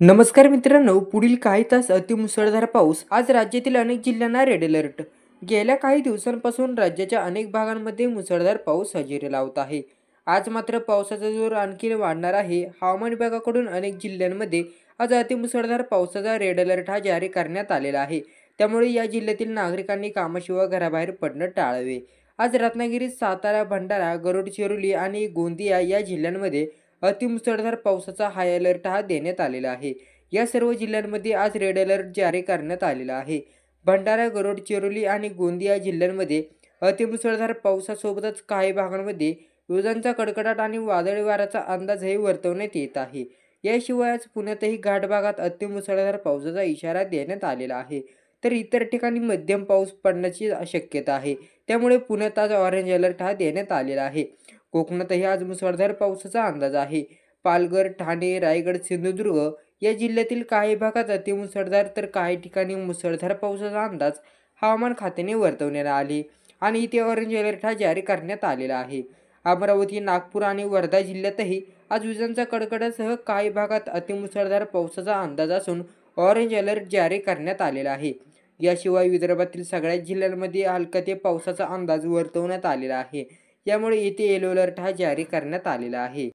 नमस्कार मित्रांनो, पुढील काही तास अतिमुसळधार पाऊस. आज राज्यातील अनेक जिल्ह्यांना रेड अलर्ट. गेल्या काही दिवसांपासून राज्याच्या अनेक भागांमध्ये मुसळधार पाऊस हजेरी लावत आहे. आज मात्र पावसाचा जोर आणखी वाढणार आहे. हवामान विभागाकडून अनेक जिल्ह्यांमध्ये आज अतिमुसळधार पावसाचा रेड अलर्ट जारी करण्यात आलेला आहे. त्यामुळे या जिल्ह्यातील नागरिकांनी कामाशिवाय घराबाहेर पडणं टाळावे. आज रत्नागिरी, सातारा, भंडारा, गडचिरोली आणि गोंदिया या जिल्ह्यांमध्ये अतिमुसळधार पावसाचा हाय अलर्ट देण्यात आलेला आहे. या सर्व जिल्ह्यांमध्ये आज रेड अलर्ट जारी करण्यात आलेला आहे. भंडारा, गडचिरोली आणि गोंदिया जिल्ह्यांमध्ये अतिमुसळधार पावसासोबतच काही भागांमध्ये विजांचा कडकडाट आणि वादळी वाऱ्याचा अंदाजही वर्तवण्यात येत आहे. याशिवाय आज पुण्यातही घाट भागात अतिमुसळधार पावसाचा इशारा देण्यात आलेला आहे. तर इतर ठिकाणी मध्यम पाऊस पडण्याची शक्यता आहे. त्यामुळे पुण्यात आज ऑरेंज अलर्ट देण्यात आलेला आहे. कोकणातही आज मुसळधार पावसाचा अंदाज आहे. पालघर, ठाणे, रायगड, सिंधुदुर्ग या जिल्ह्यातील काही भागात अतिमुसळधार तर काही ठिकाणी मुसळधार पावसाचा अंदाज हवामान खात्याने वर्तवण्यात आले आणि इथे ऑरेंज अलर्ट जारी करण्यात आलेला आहे. अमरावती, नागपूर आणि वर्धा जिल्ह्यातही आज विजांचा कडकडाटासह काही भागात अतिमुसळधार पावसाचा अंदाज असून ऑरेंज अलर्ट जारी करण्यात आलेला आहे. याशिवाय विदर्भातील सगळ्याच जिल्ह्यांमध्ये हलका ते पावसाचा अंदाज वर्तवण्यात आलेला आहे. यामुळे येथे येलो अलर्ट जारी करण्यात आलेला आहे.